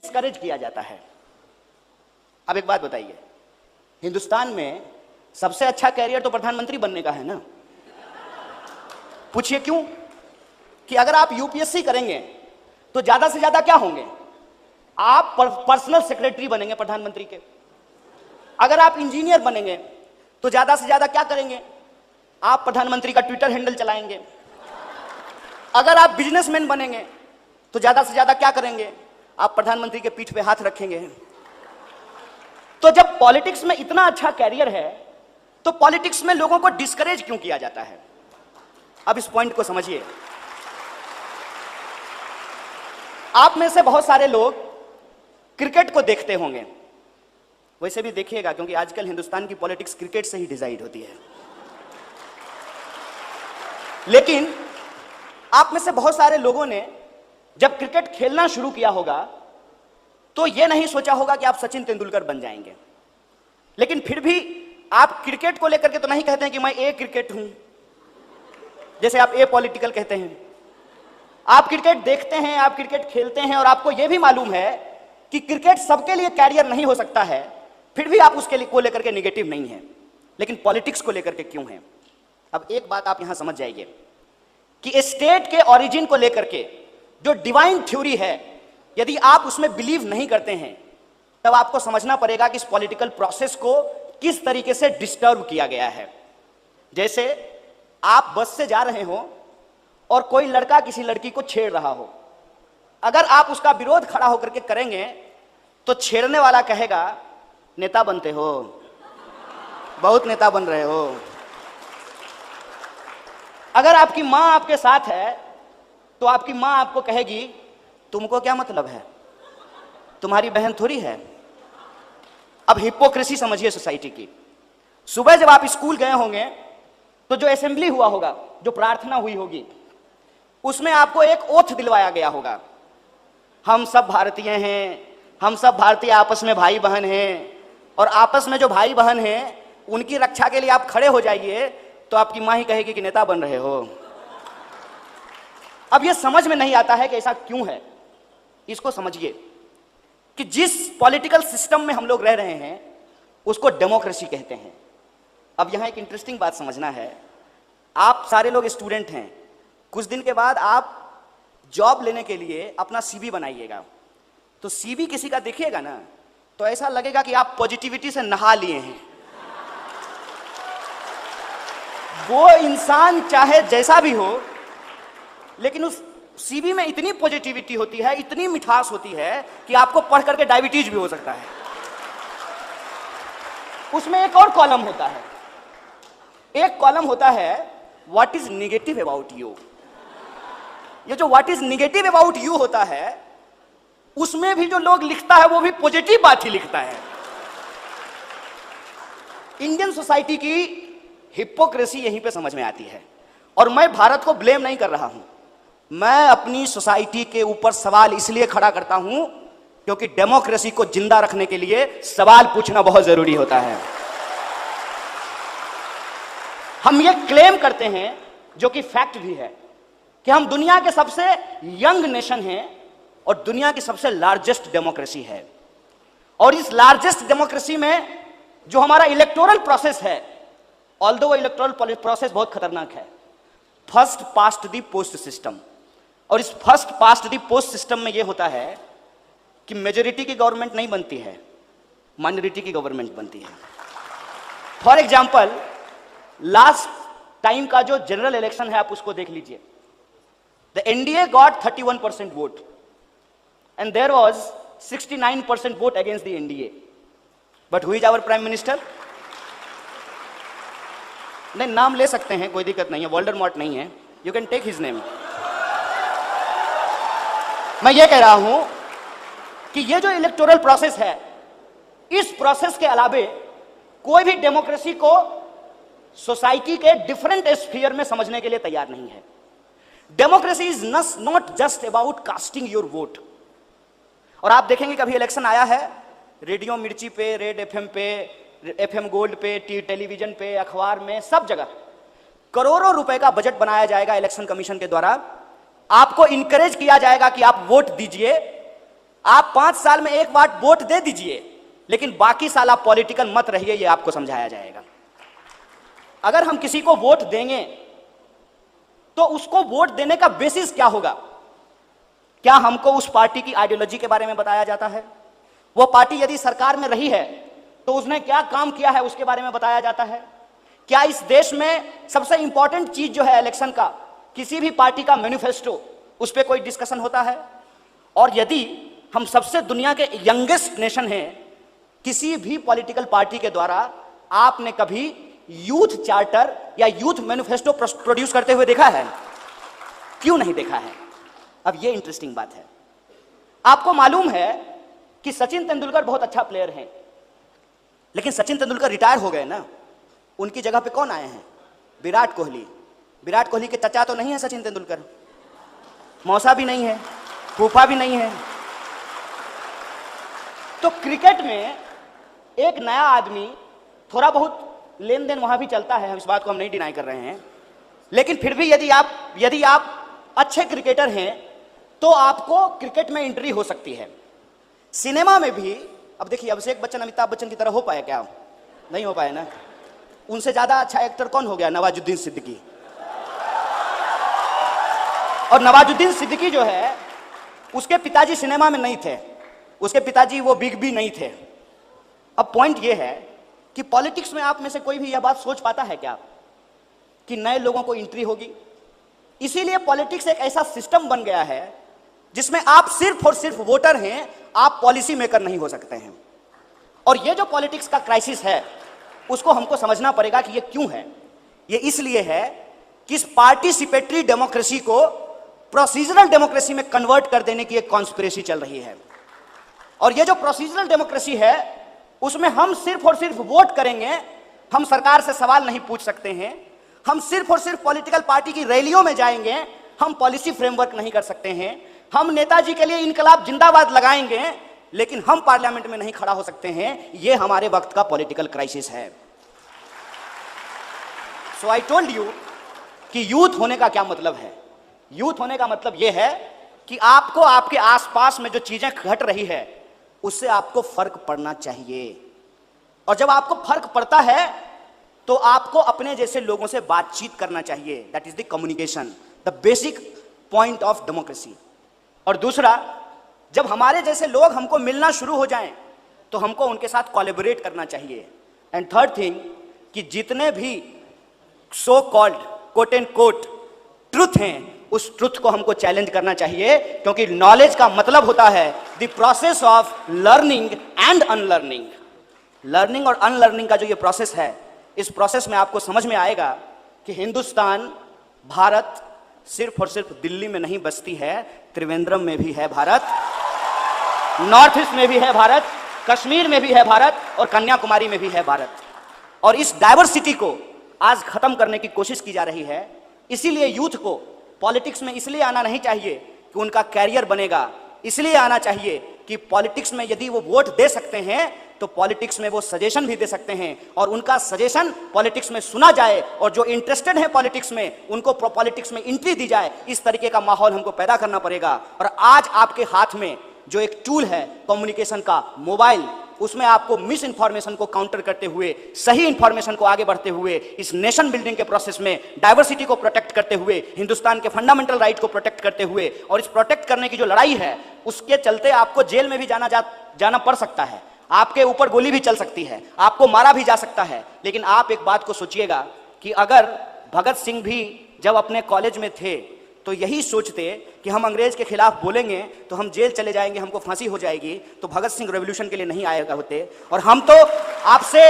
Discourage किया जाता है। अब एक बात बताइए, हिंदुस्तान में सबसे अच्छा कैरियर तो प्रधानमंत्री बनने का है ना? पूछिए क्यों? कि अगर आप यूपीएससी करेंगे तो ज्यादा से ज्यादा क्या होंगे? आप पर्सनल सेक्रेटरी बनेंगे प्रधानमंत्री के। अगर आप इंजीनियर बनेंगे तो ज्यादा से ज्यादा क्या करेंगे? आप प्रधानमंत्री का ट्विटर हैंडल चलाएंगे। अगर आप बिजनेसमैन बनेंगे तो ज्यादा से ज्यादा क्या करेंगे? आप प्रधानमंत्री के पीठ पे हाथ रखेंगे। तो जब पॉलिटिक्स में इतना अच्छा कैरियर है तो पॉलिटिक्स में लोगों को डिस्करेज क्यों किया जाता है? अब इस पॉइंट को समझिए। आप में से बहुत सारे लोग क्रिकेट को देखते होंगे, वैसे भी देखिएगा क्योंकि आजकल हिंदुस्तान की पॉलिटिक्स क्रिकेट से ही डिसाइड होती है। लेकिन आप में से बहुत सारे लोगों ने जब क्रिकेट खेलना शुरू किया होगा तो यह नहीं सोचा होगा कि आप सचिन तेंदुलकर बन जाएंगे। लेकिन फिर भी आप क्रिकेट को लेकर के तो नहीं कहते हैं कि मैं ए क्रिकेट हूं, जैसे आप ए पॉलिटिकल कहते हैं। आप क्रिकेट देखते हैं, आप क्रिकेट खेलते हैं और आपको यह भी मालूम है कि क्रिकेट सबके लिए कैरियर नहीं हो सकता है, फिर भी आप उसके लिए को लेकर के निगेटिव नहीं है। लेकिन पॉलिटिक्स को लेकर के क्यों है? अब एक बात आप यहां समझ जाइए कि स्टेट के ओरिजिन को लेकर के जो डिवाइन थ्योरी है, यदि आप उसमें बिलीव नहीं करते हैं तब आपको समझना पड़ेगा कि इस पॉलिटिकल प्रोसेस को किस तरीके से डिस्टर्ब किया गया है। जैसे आप बस से जा रहे हो और कोई लड़का किसी लड़की को छेड़ रहा हो, अगर आप उसका विरोध खड़ा होकर के करेंगे तो छेड़ने वाला कहेगा नेता बनते हो, बहुत नेता बन रहे हो। अगर आपकी मां आपके साथ है तो आपकी मां आपको कहेगी तुमको क्या मतलब है, तुम्हारी बहन थोड़ी है। अब हिपोक्रेसी समझिए सोसाइटी की। सुबह जब आप स्कूल गए होंगे तो जो असेंबली हुआ होगा, जो प्रार्थना हुई होगी, उसमें आपको एक ओथ दिलवाया गया होगा, हम सब भारतीय हैं, हम सब भारतीय आपस में भाई बहन हैं, और आपस में जो भाई बहन हैं उनकी रक्षा के लिए आप खड़े हो जाइए। तो आपकी मां ही कहेगी कि नेता बन रहे हो। अब यह समझ में नहीं आता है कि ऐसा क्यों है। इसको समझिए कि जिस पॉलिटिकल सिस्टम में हम लोग रह रहे हैं उसको डेमोक्रेसी कहते हैं। अब यहां एक इंटरेस्टिंग बात समझना है। आप सारे लोग स्टूडेंट हैं, कुछ दिन के बाद आप जॉब लेने के लिए अपना सीवी बनाइएगा, तो सीवी किसी का देखिएगा ना तो ऐसा लगेगा कि आप पॉजिटिविटी से नहा लिए हैं। वो इंसान चाहे जैसा भी हो, लेकिन उस सीवी में इतनी पॉजिटिविटी होती है, इतनी मिठास होती है कि आपको पढ़ करके डायबिटीज भी हो सकता है। उसमें एक और कॉलम होता है, एक कॉलम होता है what is negative about you. ये जो what is negative about you होता है, उसमें भी जो लोग लिखता है वो भी पॉजिटिव बात ही लिखता है। इंडियन सोसाइटी की हिपोक्रेसी यहीं पे समझ में आती है। और मैं भारत को ब्लेम नहीं कर रहा हूं, मैं अपनी सोसाइटी के ऊपर सवाल इसलिए खड़ा करता हूं क्योंकि डेमोक्रेसी को जिंदा रखने के लिए सवाल पूछना बहुत जरूरी होता है। हम ये क्लेम करते हैं, जो कि फैक्ट भी है, कि हम दुनिया के सबसे यंग नेशन हैं और दुनिया की सबसे लार्जेस्ट डेमोक्रेसी है। और इस लार्जेस्ट डेमोक्रेसी में जो हमारा इलेक्टोरल प्रोसेस है, ऑल्दो वो इलेक्टोरल प्रोसेस बहुत खतरनाक है, first past the post system. और इस first past the post system में यह होता है कि मेजोरिटी की गवर्नमेंट नहीं बनती है, माइनॉरिटी की गवर्नमेंट बनती है। फॉर एग्जाम्पल, लास्ट टाइम का जो जनरल इलेक्शन है आप उसको देख लीजिए। The NDA got 31% vote and there was 69% vote against the NDA. But who is our prime minister? नहीं, नाम ले सकते हैं, कोई दिक्कत नहीं है, वोल्डेमॉर्ट नहीं है, you can take his name. मैं ये कह रहा हूं कि ये जो इलेक्टोरल प्रोसेस है, इस प्रोसेस के अलावे कोई भी डेमोक्रेसी को सोसाइटी के डिफरेंट स्फीयर में समझने के लिए तैयार नहीं है। Democracy is not just about casting your vote. और आप देखेंगे कभी इलेक्शन आया है, रेडियो मिर्ची पे, रेड एफएम पे, एफएम गोल्ड पे, टेलीविजन पे, अखबार में, सब जगह करोड़ों रुपए का बजट बनाया जाएगा इलेक्शन कमीशन के द्वारा। आपको इंकरेज किया जाएगा कि आप वोट दीजिए, आप 5 साल में एक बार वोट दे दीजिए, लेकिन बाकी साल आप पॉलिटिकल मत रहिए, ये आपको समझाया जाएगा। अगर हम किसी को वोट देंगे तो उसको वोट देने का बेसिस क्या होगा? क्या हमको उस पार्टी की आइडियोलॉजी के बारे में बताया जाता है? वो पार्टी यदि सरकार में रही है तो उसने क्या काम किया है उसके बारे में बताया जाता है? क्या इस देश में सबसे इंपॉर्टेंट चीज जो है इलेक्शन का, किसी भी पार्टी का मैनिफेस्टो, उस पर कोई डिस्कशन होता है? और यदि हम सबसे दुनिया के यंगेस्ट नेशन हैं, किसी भी पॉलिटिकल पार्टी के द्वारा आपने कभी यूथ चार्टर या यूथ मैनिफेस्टो प्रोड्यूस करते हुए देखा है? क्यों नहीं देखा है? अब ये इंटरेस्टिंग बात है। आपको मालूम है कि सचिन तेंदुलकर बहुत अच्छा प्लेयर हैं, लेकिन सचिन तेंदुलकर रिटायर हो गए ना, उनकी जगह पे कौन आए हैं? विराट कोहली। विराट कोहली के चचा तो नहीं है सचिन तेंदुलकर, मौसा भी नहीं है, फूफा भी नहीं है। तो क्रिकेट में एक नया आदमी, थोड़ा बहुत लेन देन वहां भी चलता है, इस बात को हम नहीं डिनाई कर रहे हैं, लेकिन फिर भी यदि आप अच्छे क्रिकेटर हैं तो आपको क्रिकेट में एंट्री हो सकती है। सिनेमा में भी, अब देखिए अभिषेक बच्चन अमिताभ बच्चन की तरह हो पाया क्या? नहीं हो पाया ना। उनसे ज्यादा अच्छा एक्टर कौन हो गया? नवाजुद्दीन सिद्दीकी। और नवाजुद्दीन सिद्दीकी जो है, उसके पिताजी सिनेमा में नहीं थे, उसके पिताजी वो बिग बी नहीं थे। अब पॉइंट ये है कि पॉलिटिक्स में आप में से कोई भी यह बात सोच पाता है क्या कि नए लोगों को एंट्री होगी? इसीलिए पॉलिटिक्स एक ऐसा सिस्टम बन गया है जिसमें आप सिर्फ और सिर्फ वोटर हैं, आप पॉलिसी मेकर नहीं हो सकते हैं। और ये जो पॉलिटिक्स का क्राइसिस है, उसको हमको समझना पड़ेगा कि ये क्यों है। ये इसलिए है कि इस पार्टिसिपेटरी डेमोक्रेसी को प्रोसीजरल डेमोक्रेसी में कन्वर्ट कर देने की एक कॉन्स्पिरेसी चल रही है। और ये जो प्रोसीजरल डेमोक्रेसी है, उसमें हम सिर्फ और सिर्फ वोट करेंगे, हम सरकार से सवाल नहीं पूछ सकते हैं, हम सिर्फ और सिर्फ पॉलिटिकल पार्टी की रैलियों में जाएंगे, हम पॉलिसी फ्रेमवर्क नहीं कर सकते हैं, हम नेताजी के लिए इनकलाब जिंदाबाद लगाएंगे, लेकिन हम पार्लियामेंट में नहीं खड़ा हो सकते हैं। यह हमारे वक्त का पॉलिटिकल क्राइसिस है। सो आई टोल्ड यू कि यूथ होने का क्या मतलब है। यूथ होने का मतलब यह है कि आपको आपके आसपास में जो चीजें घट रही है उससे आपको फर्क पड़ना चाहिए। और जब आपको फर्क पड़ता है तो आपको अपने जैसे लोगों से बातचीत करना चाहिए। That is the communication, the basic point of democracy. और दूसरा, जब हमारे जैसे लोग हमको मिलना शुरू हो जाएं तो हमको उनके साथ कोलैबोरेट करना चाहिए। एंड थर्ड थिंग, कि जितने भी so called quote end quote truth हैं, उस ट्रुथ को हमको चैलेंज करना चाहिए, क्योंकि नॉलेज का मतलब होता है the process of learning and unlearning. Learning और अनलर्निंग का जो ये प्रोसेस है, इस प्रोसेस में आपको समझ में आएगा कि हिंदुस्तान, भारत सिर्फ और सिर्फ दिल्ली में नहीं बसती है, त्रिवेंद्रम में भी है भारत, नॉर्थ ईस्ट में भी है भारत, कश्मीर में भी है भारत, और कन्याकुमारी में भी है भारत। और इस डाइवर्सिटी को आज खत्म करने की कोशिश की जा रही है। इसीलिए यूथ को पॉलिटिक्स में इसलिए आना नहीं चाहिए कि उनका कैरियर बनेगा, इसलिए आना चाहिए कि पॉलिटिक्स में यदि वो वोट दे सकते हैं तो पॉलिटिक्स में वो सजेशन भी दे सकते हैं, और उनका सजेशन पॉलिटिक्स में सुना जाए, और जो इंटरेस्टेड है पॉलिटिक्स में उनको पॉलिटिक्स में एंट्री दी जाए। इस तरीके का माहौल हमको पैदा करना पड़ेगा। और आज आपके हाथ में जो एक टूल है कम्युनिकेशन का, मोबाइल, उसमें आपको मिस इंफॉर्मेशन को काउंटर करते हुए, सही इंफॉर्मेशन को आगे बढ़ते हुए, इस नेशन बिल्डिंग के प्रोसेस में डाइवर्सिटी को प्रोटेक्ट करते हुए, हिंदुस्तान के फंडामेंटल राइट को प्रोटेक्ट करते हुए, और इस प्रोटेक्ट करने की जो लड़ाई है उसके चलते आपको जेल में भी जाना पड़ सकता है, आपके ऊपर गोली भी चल सकती है, आपको मारा भी जा सकता है। लेकिन आप एक बात को सोचिएगा कि अगर भगत सिंह भी जब अपने कॉलेज में थे तो यही सोचते कि हम अंग्रेज के खिलाफ बोलेंगे तो हम जेल चले जाएंगे, हमको फांसी हो जाएगी, तो भगत सिंह रेवोल्यूशन के लिए नहीं आएगा होते। और हम तो आपसे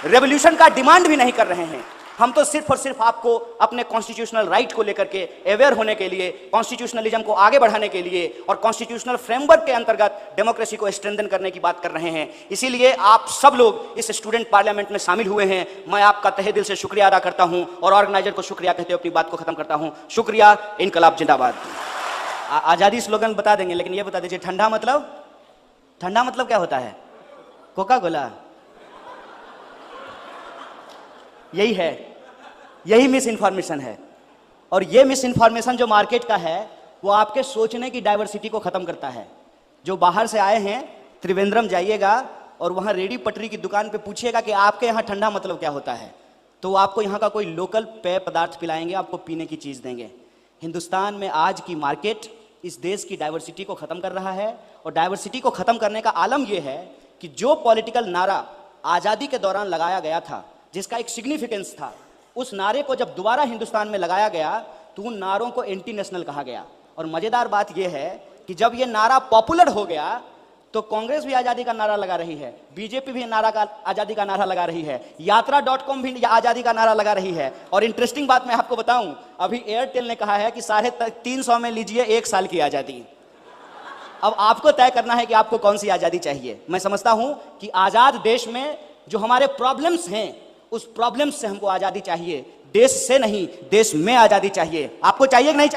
रेवोल्यूशन का डिमांड भी नहीं कर रहे हैं, हम तो सिर्फ और सिर्फ आपको अपने कॉन्स्टिट्यूशनल राइट को लेकर के अवेयर होने के लिए, कॉन्स्टिट्यूशनलिज्म को आगे बढ़ाने के लिए और कॉन्स्टिट्यूशनल फ्रेमवर्क के अंतर्गत डेमोक्रेसी को स्ट्रेंथन करने की बात कर रहे हैं। इसीलिए आप सब लोग इस स्टूडेंट पार्लियामेंट में शामिल हुए हैं। मैं आपका तहे दिल से शुक्रिया अदा करता हूं और ऑर्गेनाइजर को शुक्रिया कहते हुए अपनी बात को खत्म करता हूं। शुक्रिया, इनकलाब जिंदाबाद। आजादी स्लोगन बता देंगे, लेकिन ये बता दीजिए, ठंडा मतलब क्या होता है? Coca Cola. यही है, यही मिस इन्फॉर्मेशन है। और ये मिस इन्फॉर्मेशन जो मार्केट का है वो आपके सोचने की डाइवर्सिटी को खत्म करता है। जो बाहर से आए हैं, त्रिवेंद्रम जाइएगा और वहाँ रेडी पटरी की दुकान पे पूछिएगा कि आपके यहाँ ठंडा मतलब क्या होता है, तो वो आपको यहाँ का कोई लोकल पेय पदार्थ पिलाएंगे, आपको पीने की चीज़ देंगे। हिंदुस्तान में आज की मार्केट इस देश की डाइवर्सिटी को ख़त्म कर रहा है, और डाइवर्सिटी को ख़त्म करने का आलम यह है कि जो पॉलिटिकल नारा आज़ादी के दौरान लगाया गया था, जिसका एक सिग्निफिकेंस था, उस नारे को जब दोबारा हिंदुस्तान में लगाया गया तो उन नारों को एंटी नेशनल कहा गया। और मज़ेदार बात यह है कि जब ये नारा पॉपुलर हो गया तो कांग्रेस भी आज़ादी का नारा लगा रही है, बीजेपी भी आज़ादी का नारा लगा रही है, यात्रा.com भी आज़ादी का नारा लगा रही है। और इंटरेस्टिंग बात मैं आपको बताऊं, अभी एयरटेल ने कहा है कि 350 में लीजिए 1 साल की आज़ादी। अब आपको तय करना है कि आपको कौन सी आज़ादी चाहिए। मैं समझता हूं कि आज़ाद देश में जो हमारे प्रॉब्लम्स हैं, उस प्रॉब्लम्स से हमको आज़ादी चाहिए, देश से नहीं, देश में आज़ादी चाहिए। आपको चाहिए कि नहीं चाहिए?